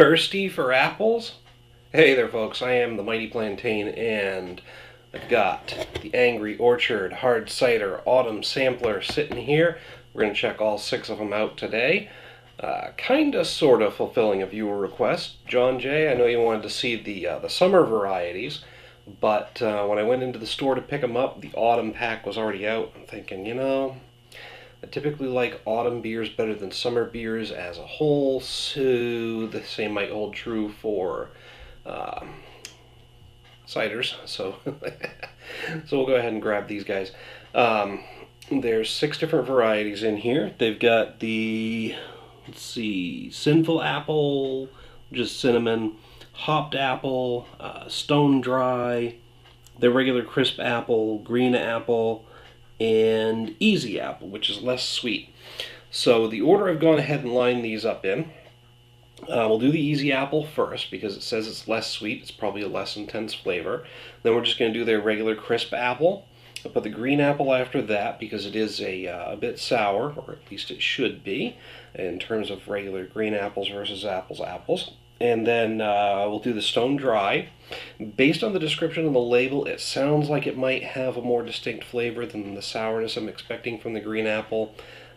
Thirsty for apples? Hey there folks, I am the Mighty Plantain and I've got the Angry Orchard Hard Cider Autumn Sampler sitting here. We're going to check all 6 of them out today. Kinda sorta fulfilling a viewer request. John J, I know you wanted to see the summer varieties, but when I went into the store to pick them up, the autumn pack was already out. I'm thinking, you know, I typically like autumn beers better than summer beers as a whole, so the same might hold true for ciders. So, so we'll go ahead and grab these guys. There's 6 different varieties in here. They've got the, let's see, Sinful Apple, just cinnamon, hopped apple, stone dry, the regular crisp apple, green apple, and easy apple, which is less sweet. So the order I've gone ahead and lined these up in, we'll do the easy apple first because it says it's less sweet. It's probably a less intense flavor. Then we're just going to do their regular crisp apple. I'll put the green apple after that because it is a bit sour, or at least it should be, in terms of regular green apples versus apples. And then we'll do the stone dry. Based on the description on the label, it sounds like it might have a more distinct flavor than the sourness I'm expecting from the green apple.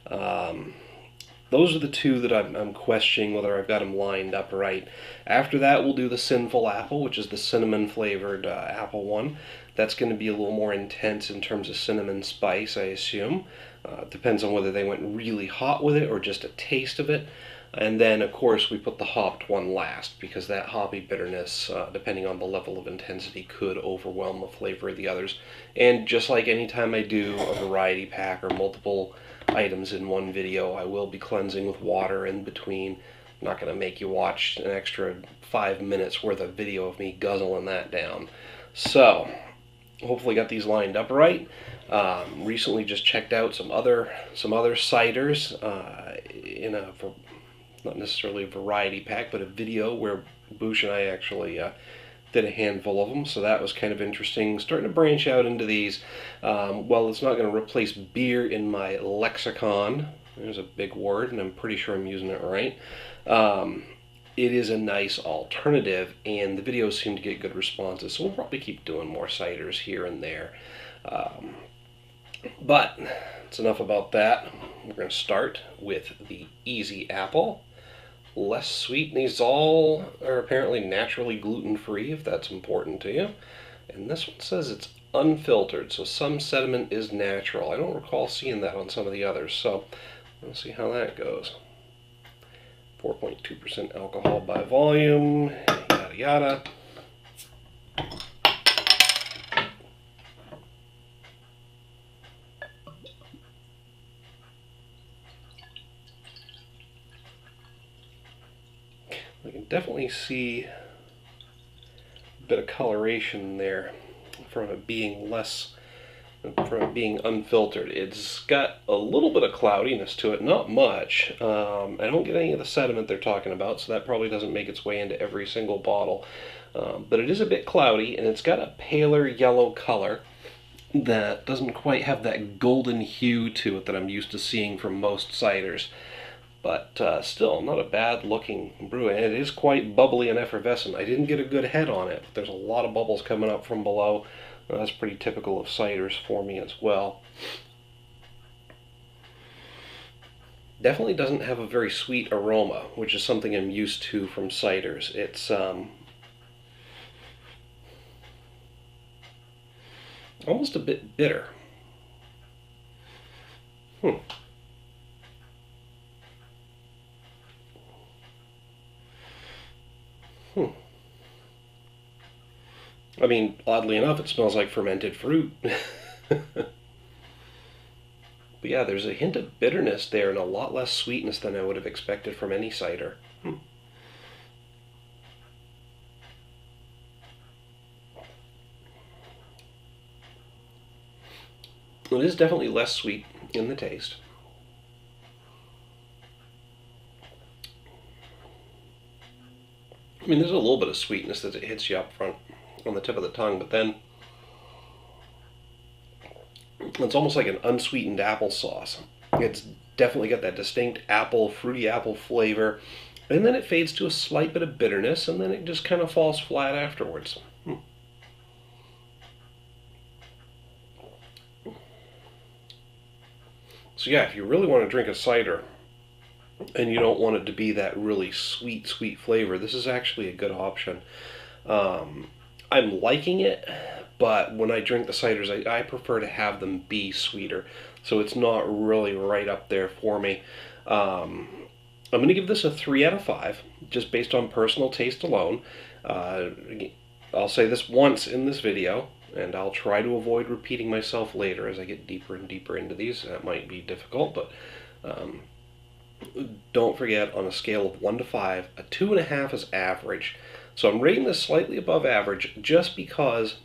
Those are the 2 that I'm questioning whether I've got them lined up right. After that, we'll do the Sinful Apple, which is the cinnamon-flavored apple one. That's going to be a little more intense in terms of cinnamon spice, I assume. Depends on whether they went really hot with it or just a taste of it. And then, of course, we put the hopped one last because that hoppy bitterness, depending on the level of intensity, could overwhelm the flavor of the others. And just like any time I do a variety pack or multiple items in one video, I will be cleansing with water in between. I'm not going to make you watch an extra 5 minutes worth of video of me guzzling that down. So, hopefully got these lined up right. Recently just checked out some other ciders in a, not necessarily a variety pack, but a video where Boosh and I actually did a handful of them, so that was kind of interesting. Starting to branch out into these. Well, it's not going to replace beer in my lexicon. There's a big word, and I'm pretty sure I'm using it right. It is a nice alternative, and the videos seem to get good responses, so we'll probably keep doing more ciders here and there. But it's enough about that. We're going to start with the Easy Apple. Less sweet. These all are apparently naturally gluten-free, if that's important to you. And this one says it's unfiltered, so some sediment is natural. I don't recall seeing that on some of the others, so let's see how that goes. 4.2% alcohol by volume, yada yada. I can definitely see a bit of coloration there from it being unfiltered. It's got a little bit of cloudiness to it, not much. I don't get any of the sediment they're talking about, so that probably doesn't make its way into every single bottle. But it is a bit cloudy, and it's got a paler yellow color that doesn't quite have that golden hue to it that I'm used to seeing from most ciders. But still, not a bad looking brew, and it is quite bubbly and effervescent. I didn't get a good head on it, but there's a lot of bubbles coming up from below. That's pretty typical of ciders for me as well. Definitely doesn't have a very sweet aroma, which is something I'm used to from ciders. It's almost a bit bitter. I mean, oddly enough, it smells like fermented fruit. But yeah, there's a hint of bitterness there and a lot less sweetness than I would have expected from any cider. It is definitely less sweet in the taste. I mean, there's a little bit of sweetness as it hits you up front on the tip of the tongue, but then it's almost like an unsweetened applesauce. It's definitely got that distinct apple, fruity apple flavor. And then it fades to a slight bit of bitterness, and then it just kind of falls flat afterwards. So yeah, if you really want to drink a cider and you don't want it to be that really sweet, sweet flavor, this is actually a good option. I'm liking it, but when I drink the ciders, I prefer to have them be sweeter. So it's not really right up there for me. I'm going to give this a 3 out of 5, just based on personal taste alone. I'll say this once in this video, and I'll try to avoid repeating myself later as I get deeper and deeper into these. That might be difficult, but don't forget, on a scale of 1 to 5, a 2.5 is average. So I'm rating this slightly above average just because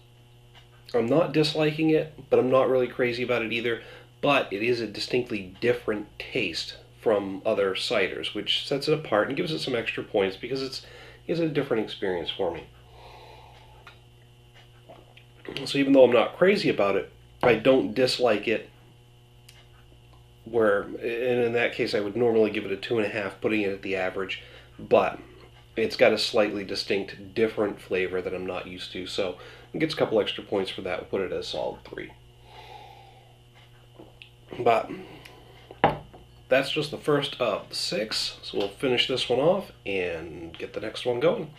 I'm not disliking it, but I'm not really crazy about it either. But it is a distinctly different taste from other ciders, which sets it apart and gives it some extra points because it's a different experience for me. So even though I'm not crazy about it, I don't dislike it, and in that case I would normally give it a 2.5, putting it at the average, but it's got a slightly distinct different flavor that I'm not used to, so it gets a couple extra points for that. We'll put it as a solid 3. But that's just the first of the 6, so we'll finish this one off and get the next one going.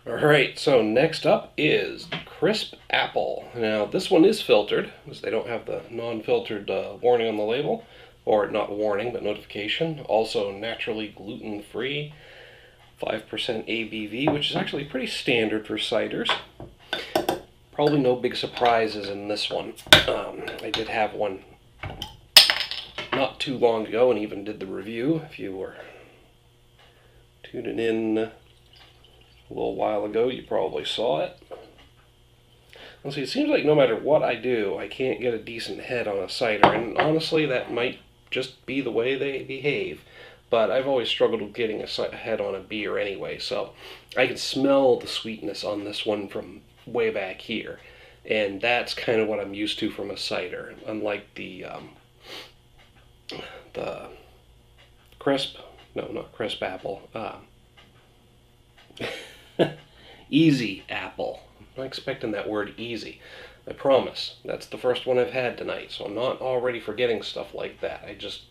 Alright, so next up is Crisp Apple. Now this one is filtered, because they don't have the non-filtered warning on the label, or not warning, but notification. Also naturally gluten-free, 5% ABV, which is actually pretty standard for ciders. Probably no big surprises in this one. I did have one not too long ago and even did the review. If you were tuning in a little while ago, you probably saw it. And see, it seems like no matter what I do, I can't get a decent head on a cider, and honestly that might just be the way they behave. But I've always struggled with getting a head on a beer anyway, so I can smell the sweetness on this one from way back here, and that's kind of what I'm used to from a cider. Unlike the crisp, no, not Crisp Apple, Easy Apple. I'm not expecting that word easy. I promise. That's the first one I've had tonight, so I'm not already forgetting stuff like that. I just,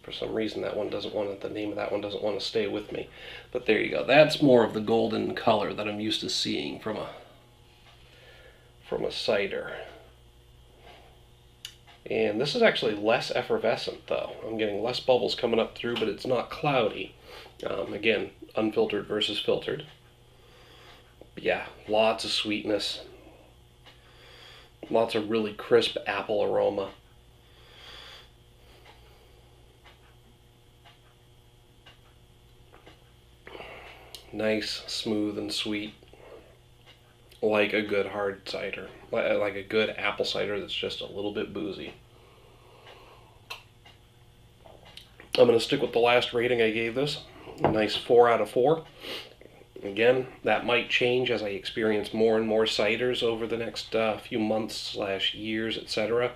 for some reason, the name of that one doesn't want to stay with me. But there you go. That's more of the golden color that I'm used to seeing from a cider. And this is actually less effervescent, though. I'm getting less bubbles coming up through, but it's not cloudy. Again, unfiltered versus filtered. But yeah, lots of sweetness. Lots of really crisp apple aroma. Nice, smooth, and sweet. Like a good hard cider. Like a good apple cider that's just a little bit boozy. I'm going to stick with the last rating I gave this. A nice 4 out of 4. Again, that might change as I experience more and more ciders over the next few months / years, etc.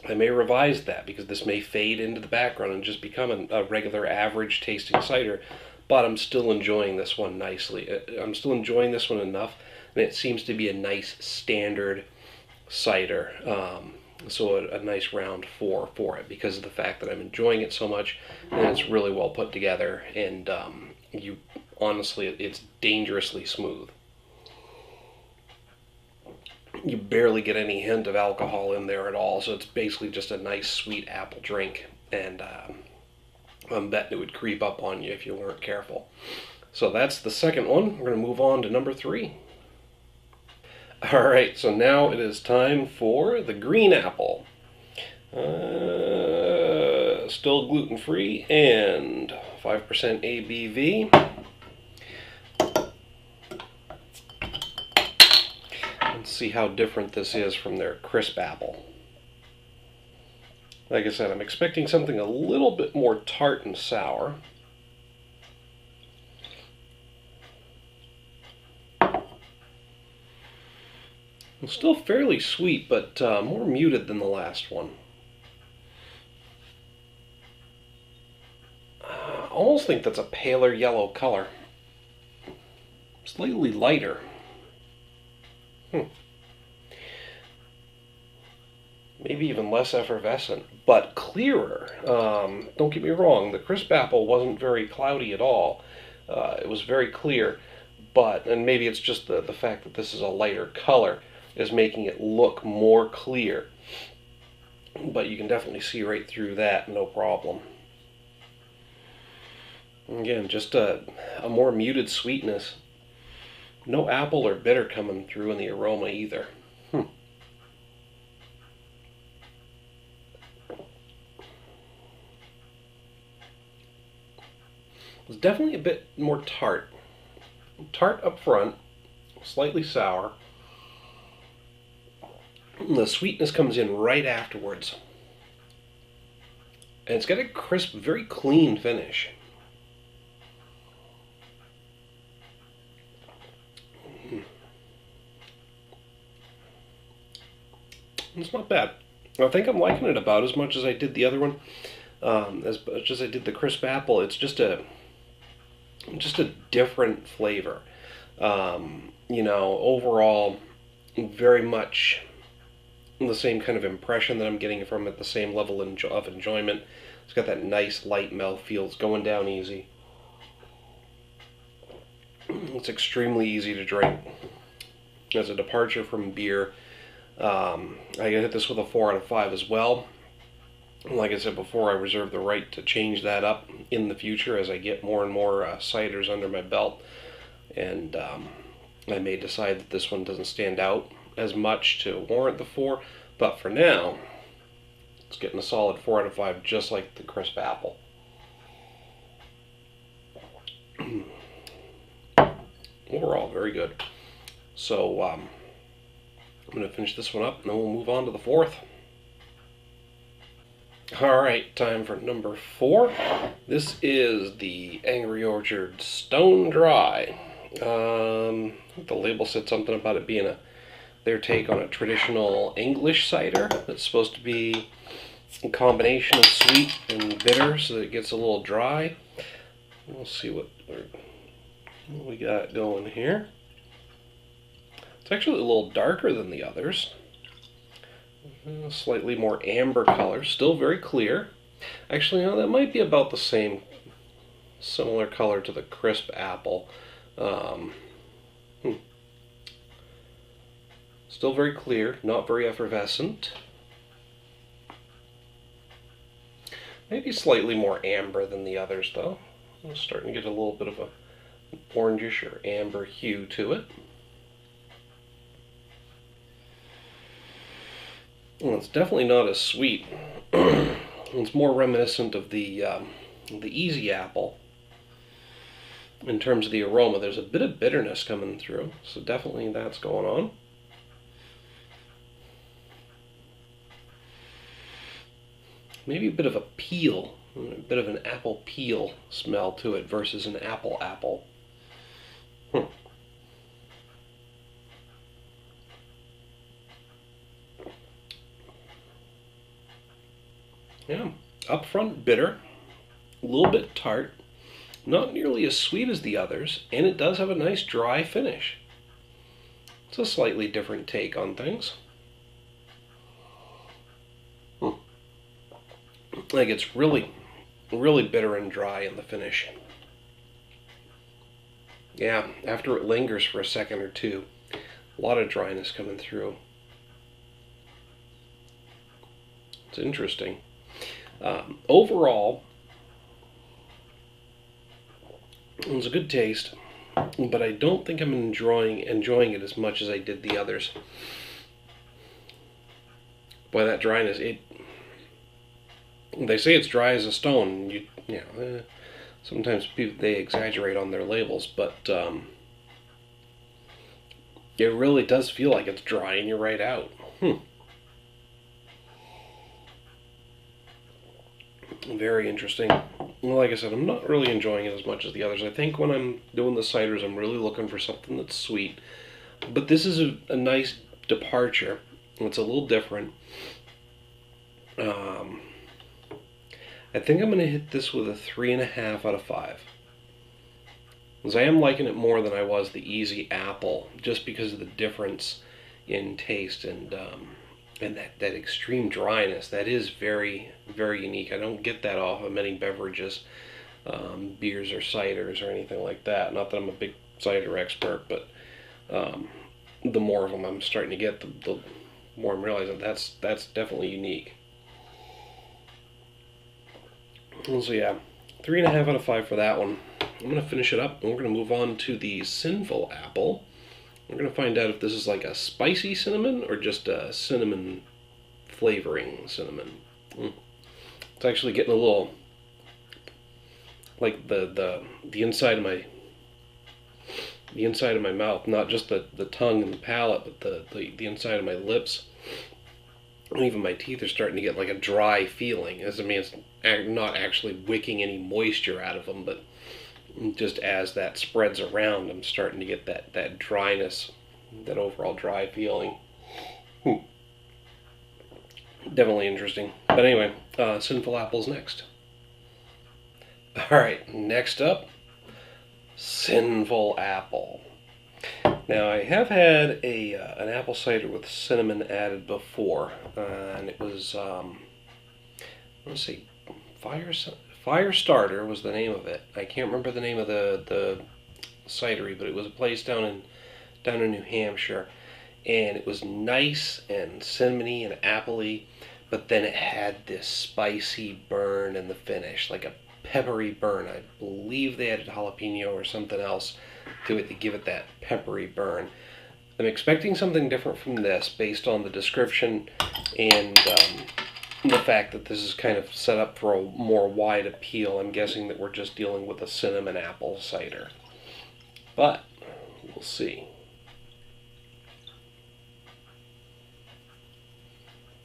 I may revise that because this may fade into the background and just become a regular average tasting cider. But I'm still enjoying this one nicely. I'm still enjoying this one enough, and it seems to be a nice standard cider. So a nice round 4 for it because of the fact that I'm enjoying it so much, and it's really well put together, and honestly, it's dangerously smooth. You barely get any hint of alcohol in there at all, so it's basically just a nice sweet apple drink, and I'm betting it would creep up on you if you weren't careful. So that's the second one. We're going to move on to number 3. Alright, so now it is time for the green apple. Still gluten-free and 5% ABV. Let's see how different this is from their Crisp Apple. Like I said, I'm expecting something a little bit more tart and sour. It's still fairly sweet, but more muted than the last one. almost think that's a paler yellow color. Slightly lighter. Maybe even less effervescent, but clearer. Don't get me wrong, the crisp apple wasn't very cloudy at all. It was very clear, and maybe it's just the fact that this is a lighter color is making it look more clear. But you can definitely see right through that, no problem. Again, just a more muted sweetness. No apple or bitter coming through in the aroma either. It's definitely a bit more tart. Tart up front, slightly sour. The sweetness comes in right afterwards. And it's got a crisp, very clean finish. It's not bad. I think I'm liking it about as much as I did the other one. As much as I did the crisp apple, it's just a different flavor. Overall, very much the same kind of impression that I'm getting from it, the same level of enjoyment. It's got that nice light mouthfeel. It's going down easy. It's extremely easy to drink. As a departure from beer, I hit this with a 4 out of 5 as well. Like I said before, I reserve the right to change that up in the future as I get more and more ciders under my belt. And I may decide that this one doesn't stand out as much to warrant the 4. But for now, it's getting a solid 4 out of 5, just like the crisp apple. Overall, very good. So I'm going to finish this one up, and then we'll move on to the 4th. Alright, time for number 4. This is the Angry Orchard Stone Dry. The label said something about it being their take on a traditional English cider that's supposed to be a combination of sweet and bitter so that it gets a little dry. We'll see what we got going here. It's actually a little darker than the others. Slightly more amber color, still very clear. Actually, no, that might be about the same, similar color to the crisp apple. Still very clear, not very effervescent. Maybe slightly more amber than the others, though. I'm starting to get a little bit of an orangish or amber hue to it. Well, it's definitely not as sweet. It's more reminiscent of the Easy Apple in terms of the aroma. There's a bit of bitterness coming through, so definitely that's going on. Maybe a bit of a peel, a bit of an apple peel smell to it versus an apple. Yeah, upfront bitter, a little bit tart, not nearly as sweet as the others, and it does have a nice dry finish. It's a slightly different take on things. Like it's really bitter and dry in the finish. Yeah, after it lingers for a second or two, a lot of dryness coming through. It's interesting. Overall, it's a good taste, but I don't think I'm enjoying it as much as I did the others. Boy, that dryness, they say it's dry as a stone. Sometimes they exaggerate on their labels, but it really does feel like it's drying you right out. Very interesting. Well, like I said, I'm not really enjoying it as much as the others. I think when I'm doing the ciders, I'm really looking for something that's sweet. But this is a nice departure. It's a little different. I think I'm going to hit this with a 3.5 out of 5. Because I am liking it more than I was the Easy Apple, just because of the difference in taste and that extreme dryness. That is very, very unique. I don't get that off of many beverages, beers or ciders or anything like that. Not that I'm a big cider expert, but the more of them I'm starting to get, the more I'm realizing that's definitely unique. So yeah, 3.5 out of 5 for that one. I'm going to finish it up, and we're going to move on to the Sinful Apple. We're going to find out if this is like a spicy cinnamon or just a cinnamon flavoring cinnamon. It's actually getting a little like the inside of my mouth, not just the tongue and the palate, but the inside of my lips. And even my teeth are starting to get like a dry feeling. As I mean, it's not actually wicking any moisture out of them, but just as that spreads around, I'm starting to get that dryness, that overall dry feeling. Definitely interesting. But anyway, Sinful Apple's next. Alright, next up, Sinful Apple. Now, I have had an apple cider with cinnamon added before, and it was, let's see, Fire Starter was the name of it. I can't remember the name of the cidery, but it was a place down in New Hampshire, and it was nice and cinnamony and appley, but then it had this spicy burn in the finish, like a peppery burn. I believe they added jalapeno or something else to it to give it that peppery burn. I'm expecting something different from this based on the description and the fact that this is kind of set up for a more wide appeal. I'm guessing that we're just dealing with a cinnamon apple cider. But we'll see.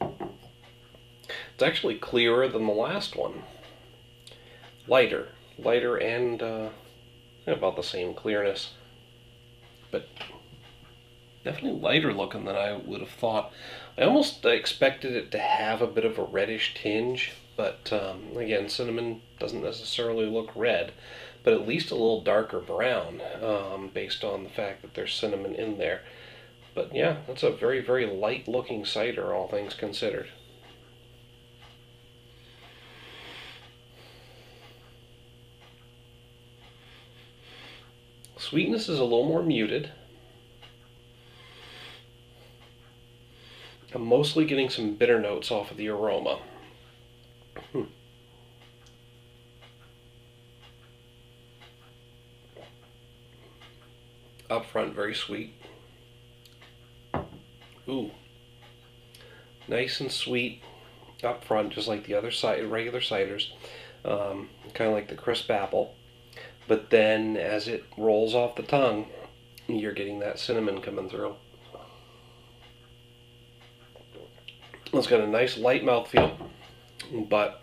It's actually clearer than the last one. Lighter and about the same clearness, but definitely lighter looking than I would have thought. I almost expected it to have a bit of a reddish tinge, but again, cinnamon doesn't necessarily look red, but at least a little darker brown, based on the fact that there's cinnamon in there. But yeah, that's a very, very light looking cider, all things considered. Sweetness is a little more muted. I'm mostly getting some bitter notes off of the aroma. Up front, very sweet. Ooh. Nice and sweet up front, just like the other regular ciders. Kind of like the crisp apple. But then as it rolls off the tongue, you're getting that cinnamon coming through. It's got a nice light mouthfeel, but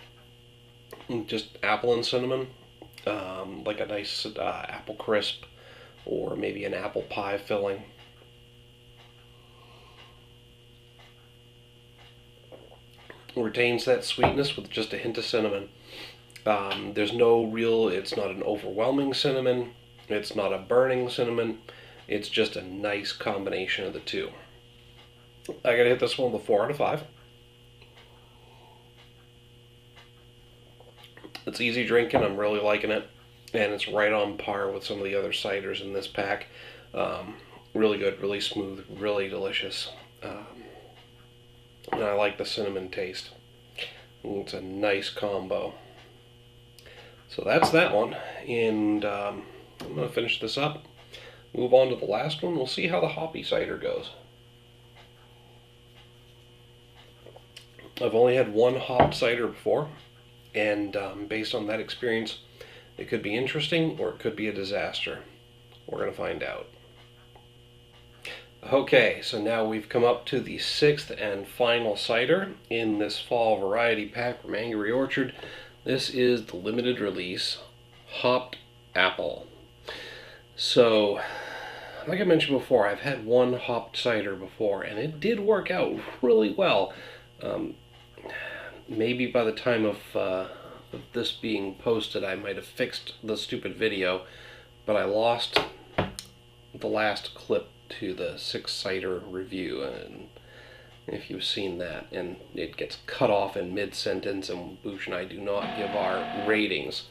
just apple and cinnamon, like a nice apple crisp or maybe an apple pie filling. Retains that sweetness with just a hint of cinnamon. There's no real, it's not an overwhelming cinnamon, it's not a burning cinnamon, it's just a nice combination of the two. I gotta hit this one with a 4 out of 5. It's easy drinking, I'm really liking it, and it's right on par with some of the other ciders in this pack. Really good, really smooth, really delicious. And I like the cinnamon taste. It's a nice combo. So that's that one, and I'm going to finish this up, move on to the last one. We'll see how the hoppy cider goes. I've only had one hopped cider before, and based on that experience, it could be interesting or it could be a disaster. We're going to find out. Okay, so now we've come up to the 6th and final cider in this fall variety pack from Angry Orchard. This is the limited release Hopped Apple. So, like I mentioned before, I've had one hopped cider before, and it did work out really well. Maybe by the time of of this being posted, I might have fixed the stupid video, but I lost the last clip to the 6 cider review, and if you've seen that, and it gets cut off in mid-sentence, and Boosh and I do not give our ratings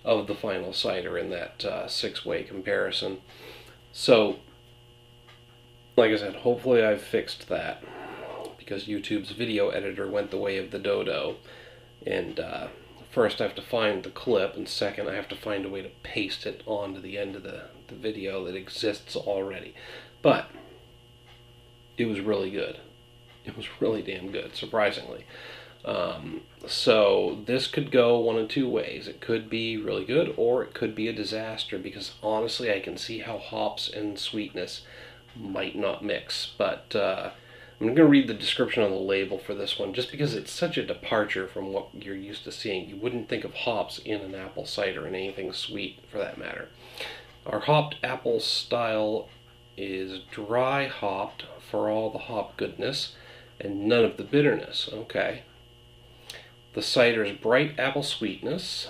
of the final cider in that 6-way comparison. So, like I said, hopefully I've fixed that, because YouTube's video editor went the way of the dodo, and first I have to find the clip, and second I have to find a way to paste it onto the end of the video that exists already. But it was really good. It was really damn good, surprisingly. So this could go one of two ways. It could be really good, or it could be a disaster, because honestly I can see how hops and sweetness might not mix. But I'm going to read the description on the label for this one, just because it's such a departure from what you're used to seeing. You wouldn't think of hops in an apple cider, and anything sweet for that matter. Our hopped apple style is dry hopped for all the hop goodness and none of the bitterness. Okay. The cider's bright apple sweetness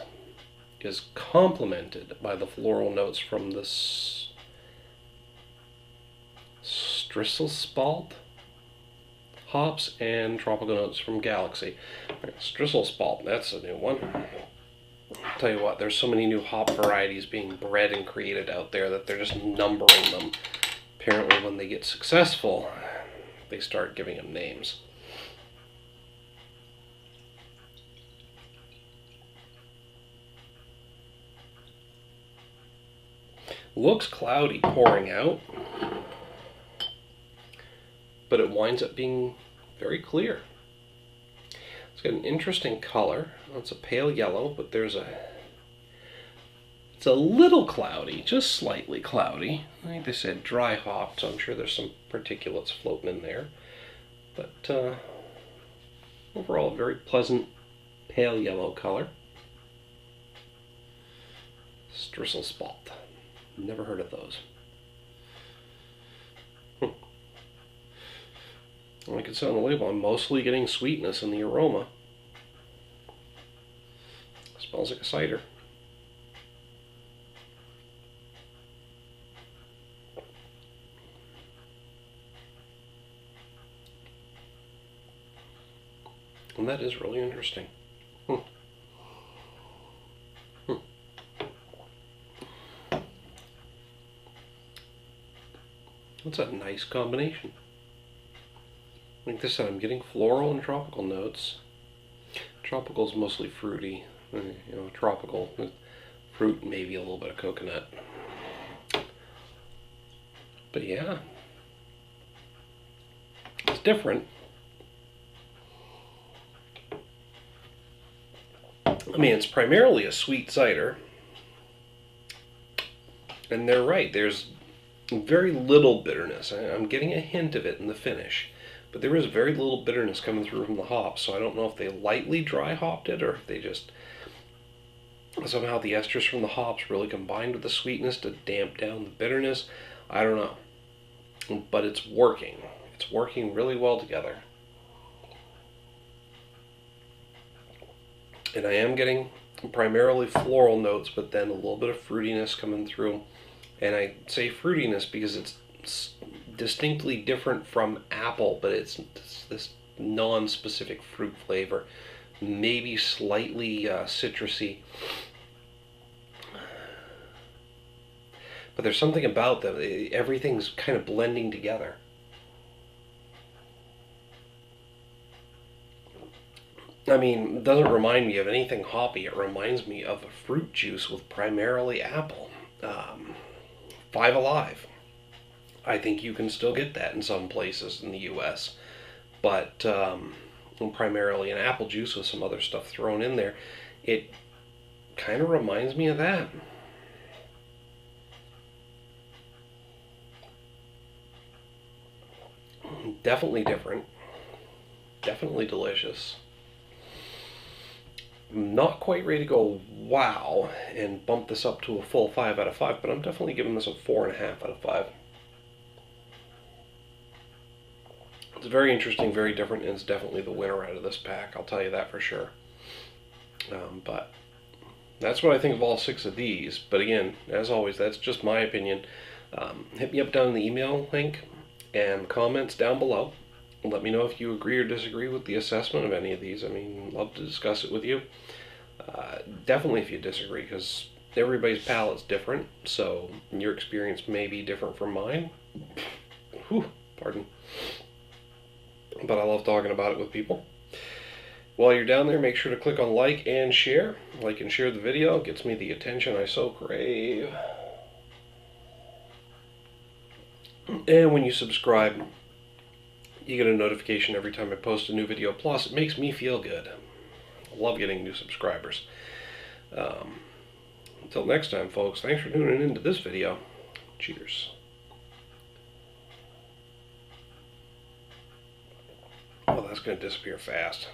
is complemented by the floral notes from the Strisselspalt hops and tropical notes from Galaxy. Strisselspalt, that's a new one. I'll tell you what, there's so many new hop varieties being bred and created out there that they're just numbering them. Apparently when they get successful, they start giving them names. Looks cloudy pouring out, but it winds up being very clear. It's got an interesting color. It's a pale yellow, but it's a little cloudy, just slightly cloudy. I think they said dry hopped, so I'm sure there's some particulates floating in there. But overall, a very pleasant pale yellow color. Strisselspalt. Never heard of those. Like it said on the label, I'm mostly getting sweetness in the aroma. Smells like a cider. And that is really interesting. That's a nice combination. Like this said, I'm getting floral and tropical notes. Tropical is mostly fruity. Tropical with fruit, maybe a little bit of coconut. But yeah, it's different. I mean, it's primarily a sweet cider. And they're right, there's very little bitterness. I'm getting a hint of it in the finish. But there is very little bitterness coming through from the hops, so I don't know if they lightly dry hopped it or if they just somehow the esters from the hops really combined with the sweetness to damp down the bitterness. I don't know. But it's working. It's working really well together. And I am getting primarily floral notes, but then a little bit of fruitiness coming through. And I say fruitiness because it's distinctly different from apple, but it's this non-specific fruit flavor, maybe slightly citrusy, but there's something about them, everything's kind of blending together. I mean, it doesn't remind me of anything hoppy. It reminds me of a fruit juice with primarily apple. Five Alive. I think you can still get that in some places in the U.S. But primarily an apple juice with some other stuff thrown in there. It kind of reminds me of that. Definitely different. Definitely delicious. I'm not quite ready to go wow and bump this up to a full 5 out of 5, but I'm definitely giving this a 4.5 out of 5. It's very interesting, very different, and it's definitely the winner out of this pack, I'll tell you that for sure. But that's what I think of all 6 of these. But again, as always, that's just my opinion. Hit me up down in the email link and comments down below. Let me know if you agree or disagree with the assessment of any of these. I mean, love to discuss it with you. Definitely if you disagree, because everybody's palate's different, so your experience may be different from mine. Whew, pardon. But I love talking about it with people. While you're down there, make sure to click on like and share. Like and share the video. It gets me the attention I so crave. And when you subscribe, you get a notification every time I post a new video. Plus, it makes me feel good. I love getting new subscribers. Until next time, folks, thanks for tuning into this video. Cheers. Oh, that's going to disappear fast.